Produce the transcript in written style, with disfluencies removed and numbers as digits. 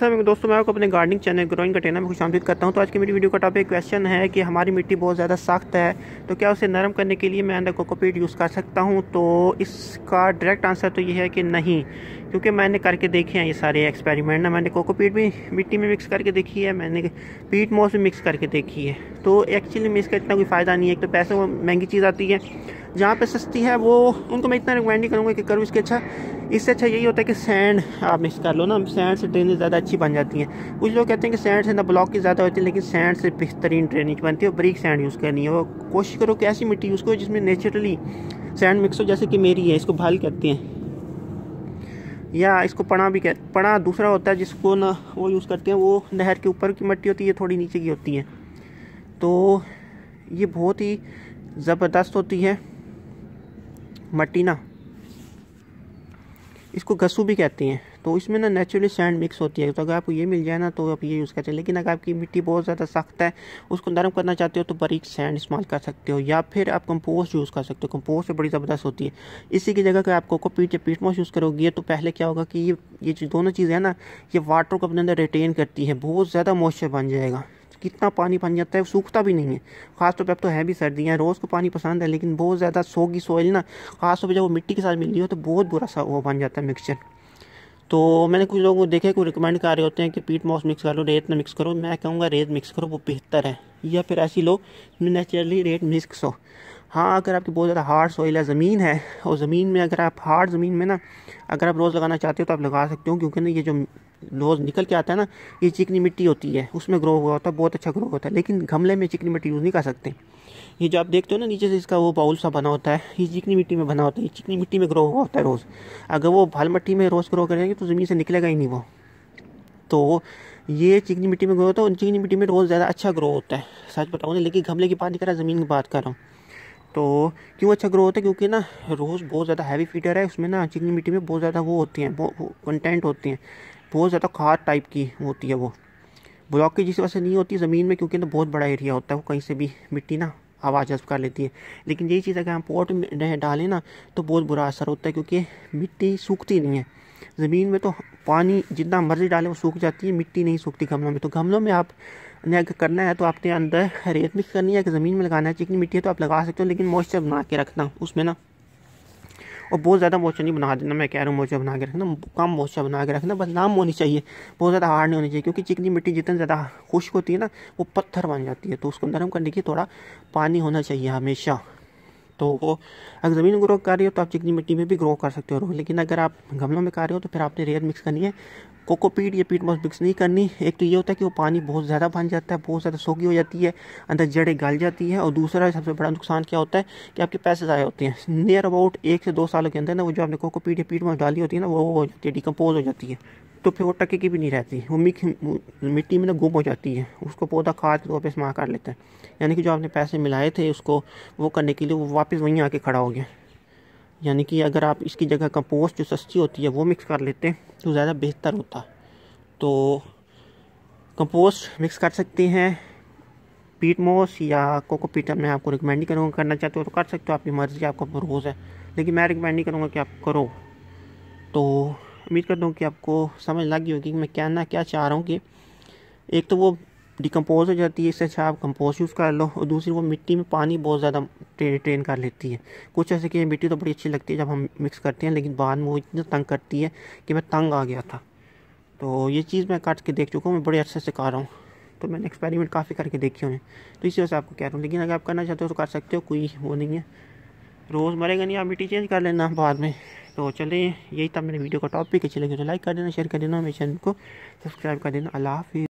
दोस्तों मैं आपको अपने गार्डनिंग चैनल ग्रोइंग कंटेनर में खुशामदीद करता हूं। तो आज की मेरी वीडियो का टॉपिक क्वेश्चन है कि हमारी मिट्टी बहुत ज़्यादा सख्त है, तो क्या उसे नरम करने के लिए मैं अंदर कोकोपीट यूज़ कर सकता हूं। तो इसका डायरेक्ट आंसर तो ये है कि नहीं, क्योंकि मैंने करके देखे हैं ये सारे एक्सपेरिमेंट ना। मैंने कोकोपीट भी मिट्टी में मिक्स करके देखी है, मैंने पीट मॉस भी मिक्स करके देखी है। तो एक्चुअली में इसका इतना कोई फ़ायदा नहीं है। एक तो पैसे वो महंगी चीज़ आती है, जहाँ पे सस्ती है वो उनको मैं इतना रिकमेंड नहीं करूँगा कि करो। इससे अच्छा यही होता है कि सैंड आप मिक्स कर लो ना, सैंड से ड्रेनेज ज़्यादा अच्छी बन जाती है। कुछ लोग कहते हैं कि सैंड से ना ब्लॉक की ज़्यादा होती है, लेकिन सैंड से बेहतरीन ड्रेनेज बनती है और बारीक सैंड यूज़ करनी है। और कोशिश करो कि ऐसी मिट्टी यूज़ करो जिसमें नेचुरली सैंड मिक्स हो, जैसे कि मेरी है। इसको भाल कहते हैं या इसको पड़ा भी कहते। पड़ा दूसरा होता है जिसको ना वो यूज़ करते हैं, वो नहर के ऊपर की मिट्टी होती है, थोड़ी नीचे की होती है। तो ये बहुत ही ज़बरदस्त होती है मिट्टी ना, इसको गस्सू भी कहते हैं। तो इसमें ना नेचुरली सैंड मिक्स होती है। तो अगर आपको ये मिल जाए ना तो आप ये यूज़ करते हैं। लेकिन अगर आपकी मिट्टी बहुत ज़्यादा सख्त है, उसको नरम करना चाहते हो, तो बारीक सैंड इस्तेमाल कर सकते हो, या फिर आप कंपोस्ट यूज़ कर सकते हो। कंपोस्ट से बड़ी ज़बरदस्त होती है। इसी की जगह अगर आप कोकोपीट या पीट मॉस यूज़ करोगे तो पहले क्या होगा कि ये जो दोनों चीज़ें हैं ना, ये वाटर को अपने अंदर रिटेन करती है, बहुत ज़्यादा मॉइस्चर बन जाएगा। कितना पानी बन जाता है, सूखता भी नहीं है। खासतौर पर अब तो है भी सर्दियाँ, रोज़ को पानी पसंद है, लेकिन बहुत ज़्यादा सोगी सॉइल ना, खासतौर पर जब वो मिट्टी के साथ मिल रही हो तो बहुत बुरा सा वो बन जाता है मिक्सचर। तो मैंने कुछ लोगों को देखे, कोई रिकमेंड कर रहे होते हैं कि पीट मॉस मिक्स कर लो, रेत में मिक्स करो। मैं कहूँगा रेत मिक्स करो, वो बेहतर है। या फिर ऐसी लो नेचुरली रेत मिक्स हो। हाँ, अगर आपकी बहुत ज़्यादा हार्ड सॉइल है, ज़मीन है, और ज़मीन में अगर आप हार्ड ज़मीन में ना अगर आप रोज़ लगाना चाहते हो तो आप लगा सकते हो, क्योंकि ना ये जो रोज़ निकल के आता है ना, ये चिकनी मिट्टी होती है, उसमें ग्रो हुआ होता है, बहुत अच्छा ग्रो होता है। लेकिन गमले में चिकनी मिट्टी यूज़ नहीं कर सकते। ये जो आप देखते हो ना नीचे से इसका वो बाउल सा बना होता है, ये चिकनी मिट्टी में बना होता है। ये चिकनी मिट्टी में ग्रो हुआ होता है रोज़। अगर वो भाल मिट्टी में रोज़ ग्रो करेंगे तो ज़मीन से निकलेगा ही नहीं वो। तो ये चिकनी मिट्टी में ग्रो होता है, और चिकनी मिट्टी में रोज़ ज़्यादा अच्छा ग्रो होता है, सच बताऊँ ना। लेकिन गमले की बात नहीं कर रहा, ज़मीन की बात कर रहा हूँ। तो क्यों अच्छा ग्रो होता है, क्योंकि ना रोज़ बहुत ज़्यादा हैवी फीडर है, उसमें ना चिकनी मिट्टी में बहुत ज़्यादा वो होती हैं, वो कंटेंट होती हैं, बहुत ज़्यादा खाद टाइप की होती है। वो ब्लॉक की जिस वजह से नहीं होती ज़मीन में, क्योंकि ना बहुत बड़ा एरिया होता है, वो कहीं से भी मिट्टी ना हवा जज्ब कर लेती है। लेकिन यही चीज़ अगर हम पॉट में डालें ना तो बहुत बुरा असर होता है, क्योंकि मिट्टी सूखती नहीं है। ज़मीन में तो पानी जितना मर्जी डालें वो सूख जाती है, मिट्टी नहीं सूखती गमलों में। तो गमलों में आपने अगर करना है तो आपने अंदर रेत मिक्स करनी है, कि ज़मीन में लगाना है। चिकनी मिट्टी है तो आप लगा सकते हो, लेकिन मॉइस्चर बना के रखना उसमें ना, और बहुत ज़्यादा मॉइस्चर नहीं बना देना। मैं कह रहा हूँ मॉइस्चर बना के रखना, कम मॉइस्चर बना के रखना, बस नाम होनी चाहिए, बहुत ज़्यादा हार्ड नहीं होनी चाहिए। क्योंकि चिकनी मिट्टी जितनी ज़्यादा खुश्क होती है ना, वो पत्थर बन जाती है। तो उसको नरम करने के लिए थोड़ा पानी होना चाहिए हमेशा। तो अगर ज़मीन ग्रो कर रही हो तो आप चिकनी मिट्टी में भी ग्रो कर सकते हो। लेकिन अगर आप गमलों में कर रहे हो तो फिर आपने रेत मिक्स करनी है, कोकोपीट या पीट मॉस मिक्स नहीं करनी। एक तो ये होता है कि वो पानी बहुत ज़्यादा बन जाता है, बहुत ज़्यादा सोगी हो जाती है, अंदर जड़ें गल जाती है। और दूसरा सबसे बड़ा नुकसान क्या होता है कि आपके पैसे ज़ाया होते हैं। नियर अबाउट 1 से 2 सालों के अंदर ना वो जो आपने कोकोपीट या पीट मॉस डाली होती है ना, वो हो जाती है, डिकम्पोज हो जाती है। तो फिर वो टके की भी नहीं रहती, वो मिट्टी में ना गुम हो जाती है। उसको पौधा खाद के तौर पर इस्तेमाल कर लेता है। यानी कि जो आपने पैसे मिलाए थे उसको वो करने के लिए, वो वापस वहीं आके खड़ा हो गया। यानी कि अगर आप इसकी जगह कंपोस्ट जो सस्ती होती है वो मिक्स कर लेते तो ज़्यादा बेहतर होता। तो कंपोस्ट मिक्स कर सकते हैं, पीट मॉस या कोकोपीट मैं आपको रिकमेंड नहीं करूँगा। करना चाहते हो तो कर सकते हो, आपकी मर्ज़ी, आपका रोज़ है, लेकिन मैं रिकमेंड नहीं करूँगा कि आप करो। तो उम्मीद करता हूँ कि आपको समझ लग गई होगी कि मैं क्या चाह रहा हूँ। कि एक तो वो डिकम्पोज हो जाती है, इससे अच्छा आप कंपोस्ट यूज़ कर लो, और दूसरी वो मिट्टी में पानी बहुत ज़्यादा ट्रेन कर लेती है। कुछ ऐसे कि मिट्टी तो बड़ी अच्छी लगती है जब हम मिक्स करते हैं, लेकिन बाद में वो इतना तंग करती है कि मैं तंग आ गया था। तो ये चीज़ मैं काट के देख चुका हूँ, मैं बड़े अच्छे से कर रहा हूँ। तो मैंने एक्सपेरिमेंट काफ़ी करके देखे हुए हैं, तो इसी वजह से आपको कह रहा हूँ। लेकिन अगर आप करना चाहते हो तो कर सकते हो, कोई वो नहीं है, रोज़ मरेगा नहीं, आप मिट्टी चेंज कर लेना बाद में। तो चलें, यही था मेरे वीडियो का टॉपिक। अच्छी लगी तो लाइक कर देना, शेयर कर देना, मेरे चैनल को सब्सक्राइब कर देना। अल्लाह हाफिज़।